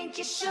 think you should.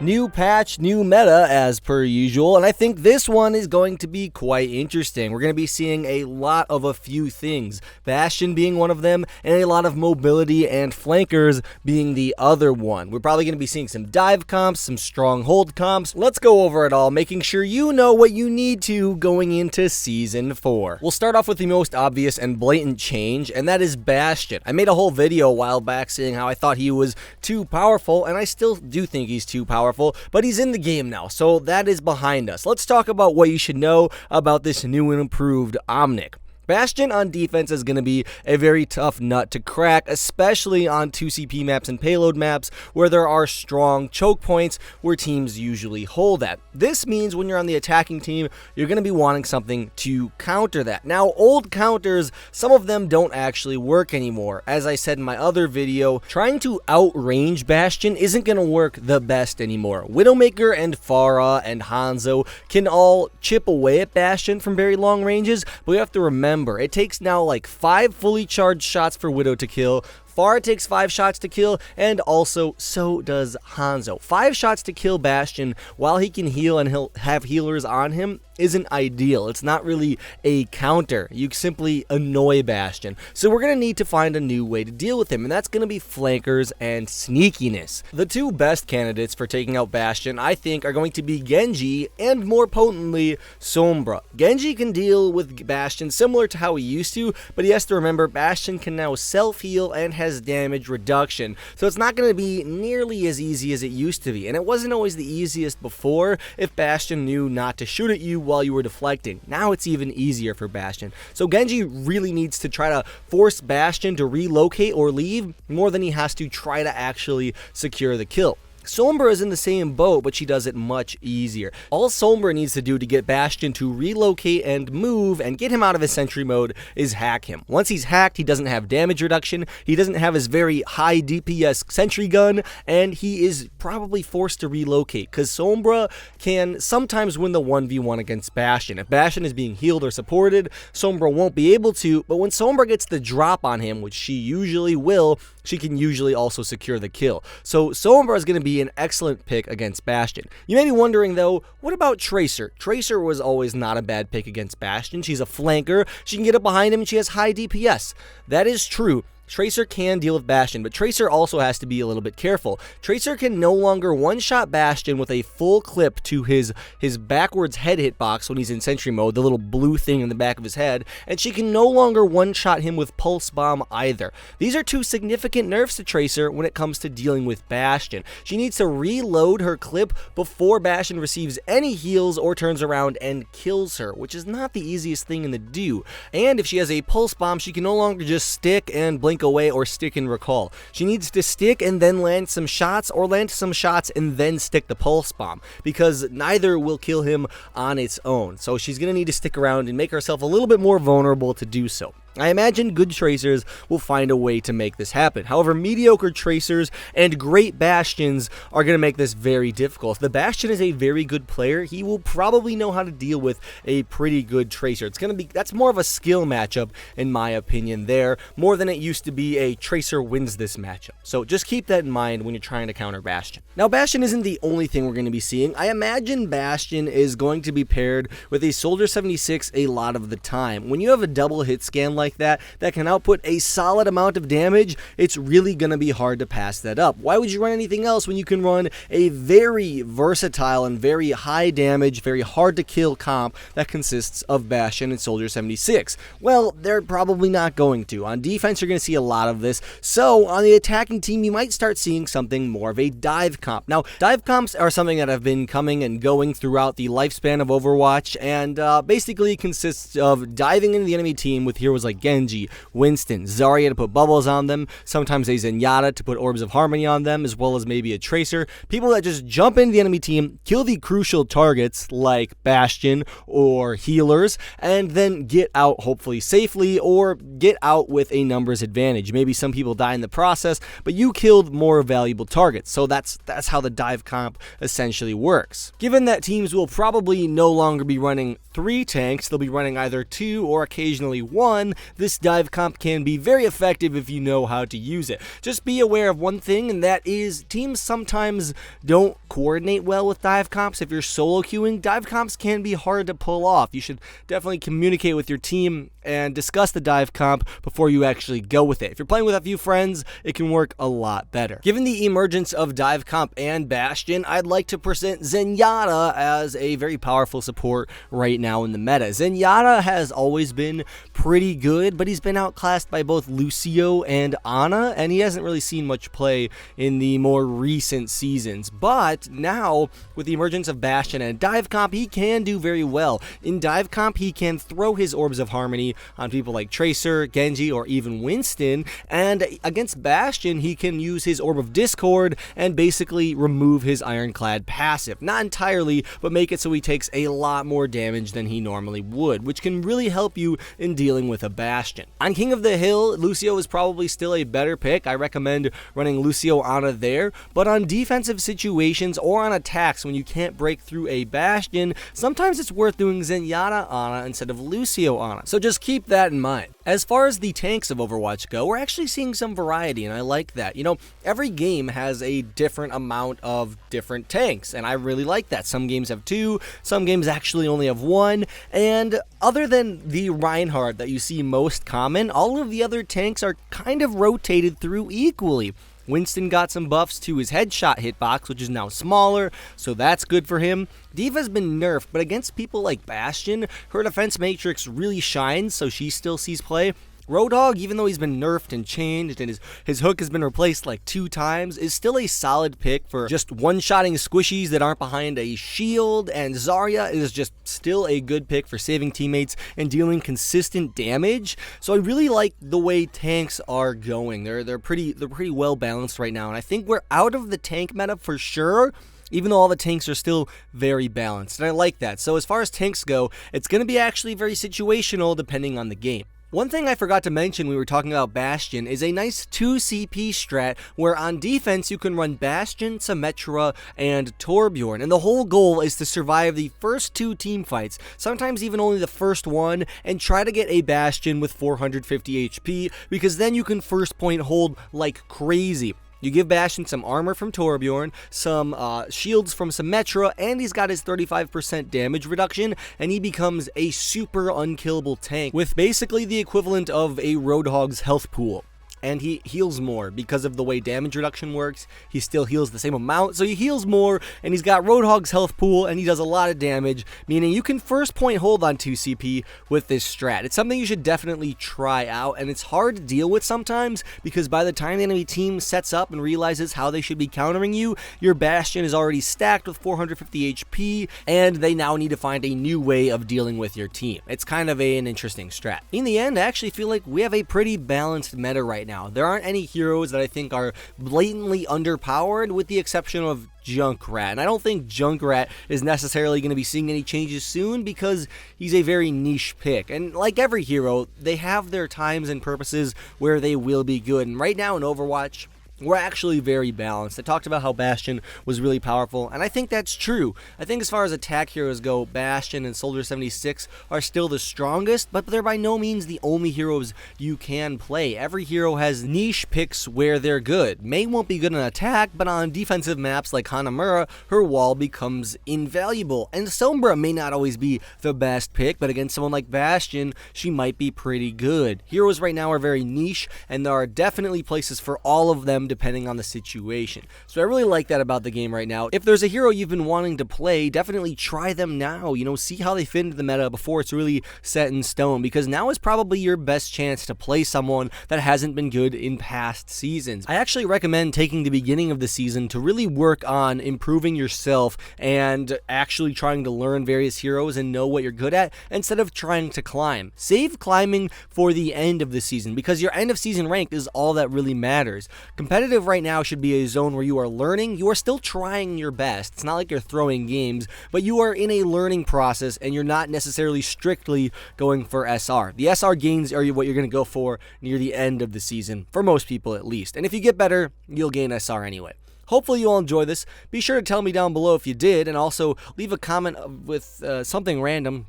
New patch, new meta as per usual, and I think this one is going to be quite interesting. We're going to be seeing a lot of a few things, Bastion being one of them, and a lot of mobility and flankers being the other one. We're probably going to be seeing some dive comps, some stronghold comps. Let's go over it all, making sure you know what you need to going into Season 4. We'll start off with the most obvious and blatant change, and that is Bastion. I made a whole video a while back saying how I thought he was too powerful, and I still do think he's too powerful. But he's in the game now, so that is behind us. Let's talk about what you should know about this new and improved Omnic. Bastion on defense is going to be a very tough nut to crack, especially on 2CP maps and payload maps where there are strong choke points where teams usually hold at. This means when you're on the attacking team, you're going to be wanting something to counter that. Now, old counters, some of them don't actually work anymore. As I said in my other video, trying to outrange Bastion isn't going to work the best anymore. Widowmaker and Pharah and Hanzo can all chip away at Bastion from very long ranges, but we have to remember it takes now like 5 fully charged shots for Widow to kill. Pharah takes 5 shots to kill, and also so does Hanzo. 5 shots to kill Bastion while he can heal and he'll have healers on him isn't ideal. It's not really a counter. You simply annoy Bastion. So we're going to need to find a new way to deal with him, and that's going to be flankers and sneakiness. The two best candidates for taking out Bastion, I think, are going to be Genji and, more potently, Sombra. Genji can deal with Bastion similar to how he used to, but he has to remember Bastion can now self-heal and has damage reduction, so it's not going to be nearly as easy as it used to be, and it wasn't always the easiest before if Bastion knew not to shoot at you while you were deflecting. Now it's even easier for Bastion, so Genji really needs to try to force Bastion to relocate or leave more than he has to try to actually secure the kill. Sombra is in the same boat, but she does it much easier. All Sombra needs to do to get Bastion to relocate and move and get him out of his sentry mode is hack him. Once he's hacked, he doesn't have damage reduction, he doesn't have his very high DPS sentry gun, and he is probably forced to relocate, because Sombra can sometimes win the 1v1 against Bastion. If Bastion is being healed or supported, Sombra won't be able to, but when Sombra gets the drop on him, which she usually will, she can usually also secure the kill. So Sombra is going to be an excellent pick against Bastion. You may be wondering though, what about Tracer? Tracer was always not a bad pick against Bastion. She's a flanker, she can get up behind him, and she has high DPS. That is true. Tracer can deal with Bastion, but Tracer also has to be a little bit careful. Tracer can no longer one-shot Bastion with a full clip to his backwards head hitbox when he's in sentry mode, the little blue thing in the back of his head, and she can no longer one-shot him with Pulse Bomb either. These are two significant nerfs to Tracer when it comes to dealing with Bastion. She needs to reload her clip before Bastion receives any heals or turns around and kills her, which is not the easiest thing to do. And if she has a Pulse Bomb, she can no longer just stick and blink away or stick and recall. She needs to stick and then land some shots, or land some shots and then stick the Pulse Bomb, because neither will kill him on its own. So she's going to need to stick around and make herself a little bit more vulnerable to do so. I imagine good Tracers will find a way to make this happen. However, mediocre Tracers and great Bastions are going to make this very difficult. If the Bastion is a very good player, he will probably know how to deal with a pretty good Tracer. That's more of a skill matchup in my opinion there, more than it used to be a Tracer wins this matchup. So just keep that in mind when you're trying to counter Bastion. Now, Bastion isn't the only thing we're going to be seeing. I imagine Bastion is going to be paired with a Soldier 76 a lot of the time. When you have a double hit scan like that can output a solid amount of damage, it's really going to be hard to pass that up. Why would you run anything else when you can run a very versatile and very high damage, very hard to kill comp that consists of Bastion and Soldier 76? Well, they're probably not going to. On defense, you're going to see a lot of this. So on the attacking team, you might start seeing something more of a dive comp. Now, dive comps are something that have been coming and going throughout the lifespan of Overwatch, and basically consists of diving into the enemy team with heroes like Genji, Winston, Zarya to put bubbles on them, sometimes a Zenyatta to put Orbs of Harmony on them, as well as maybe a Tracer. People that just jump into the enemy team, kill the crucial targets like Bastion or healers, and then get out hopefully safely, or get out with a numbers advantage. Maybe some people die in the process, but you killed more valuable targets. So that's how the dive comp essentially works. Given that teams will probably no longer be running 3 tanks, they'll be running either 2 or occasionally 1, this dive comp can be very effective if you know how to use it. Just be aware of one thing, and that is teams sometimes don't coordinate well with dive comps. If you're solo queuing, dive comps can be hard to pull off. You should definitely communicate with your team and discuss the dive comp before you actually go with it. If you're playing with a few friends, it can work a lot better. Given the emergence of dive comp and Bastion, I'd like to present Zenyatta as a very powerful support right now in the meta. Zenyatta has always been pretty good, but he's been outclassed by both Lucio and Ana, and he hasn't really seen much play in the more recent seasons. But now, with the emergence of Bastion and dive comp, he can do very well. In dive comp, he can throw his Orbs of Harmony on people like Tracer, Genji, or even Winston, and against Bastion, he can use his Orb of Discord and basically remove his Ironclad passive. Not entirely, but make it so he takes a lot more damage than he normally would, which can really help you in dealing with a Bastion. On King of the Hill, Lucio is probably still a better pick. I recommend running Lucio Ana there, but on defensive situations or on attacks when you can't break through a Bastion, sometimes it's worth doing Zenyatta Ana instead of Lucio Ana. So just keep that in mind. As far as the tanks of Overwatch go, we're actually seeing some variety, and I like that. You know, every game has a different amount of different tanks, and I really like that. Some games have 2, some games actually only have 1, and other than the Reinhardt that you see most common, all of the other tanks are kind of rotated through equally. Winston got some buffs to his headshot hitbox, which is now smaller, so that's good for him. D.Va's been nerfed, but against people like Bastion, her defense matrix really shines, so she still sees play. Roadhog, even though he's been nerfed and changed and his hook has been replaced like 2 times, is still a solid pick for just one-shotting squishies that aren't behind a shield, and Zarya is just still a good pick for saving teammates and dealing consistent damage. So I really like the way tanks are going. They're pretty well balanced right now, and I think we're out of the tank meta for sure, even though all the tanks are still very balanced, and I like that. So as far as tanks go, it's going to be actually very situational depending on the game. One thing I forgot to mention when we were talking about Bastion is a nice 2 CP strat where on defense you can run Bastion, Symmetra, and Torbjorn, and the whole goal is to survive the first 2 team fights, sometimes even only the first one, and try to get a Bastion with 450 HP, because then you can first point hold like crazy. You give Bastion some armor from Torbjorn, some shields from Symmetra, and he's got his 35% damage reduction, and he becomes a super unkillable tank with basically the equivalent of a Roadhog's health pool. And he heals more because of the way damage reduction works. He still heals the same amount, so he heals more, and he's got Roadhog's health pool, and he does a lot of damage, meaning you can first point hold on 2 CP with this strat. It's something you should definitely try out, and it's hard to deal with sometimes, because by the time the enemy team sets up and realizes how they should be countering you, your Bastion is already stacked with 450 HP, and they now need to find a new way of dealing with your team. It's kind of an interesting strat. In the end, I actually feel like we have a pretty balanced meta right now. There aren't any heroes that I think are blatantly underpowered, with the exception of Junkrat, and I don't think Junkrat is necessarily going to be seeing any changes soon because he's a very niche pick, and like every hero, they have their times and purposes where they will be good, and right now in Overwatch, we're actually very balanced. I talked about how Bastion was really powerful, and I think that's true. I think as far as attack heroes go, Bastion and Soldier 76 are still the strongest, but they're by no means the only heroes you can play. Every hero has niche picks where they're good. Mei won't be good on attack, but on defensive maps like Hanamura, her wall becomes invaluable. And Sombra may not always be the best pick, but against someone like Bastion, she might be pretty good. Heroes right now are very niche, and there are definitely places for all of them depending on the situation. So I really like that about the game right now. If there's a hero you've been wanting to play, definitely try them now. You know, see how they fit into the meta before it's really set in stone, because now is probably your best chance to play someone that hasn't been good in past seasons. I actually recommend taking the beginning of the season to really work on improving yourself and actually trying to learn various heroes and know what you're good at instead of trying to climb. Save climbing for the end of the season, because your end of season rank is all that really matters. Competitive right now should be a zone where you are learning. You are still trying your best. It's not like you're throwing games, but you are in a learning process and you're not necessarily strictly going for SR. The SR gains are what you're going to go for near the end of the season, for most people at least. And if you get better, you'll gain SR anyway. Hopefully you all enjoy this. Be sure to tell me down below if you did, and also leave a comment with something random.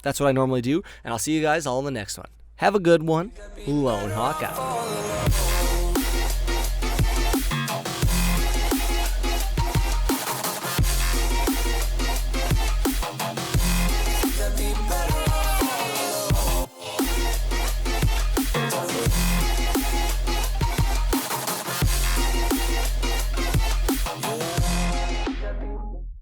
That's what I normally do, and I'll see you guys all in the next one. Have a good one. Lone Hawk out.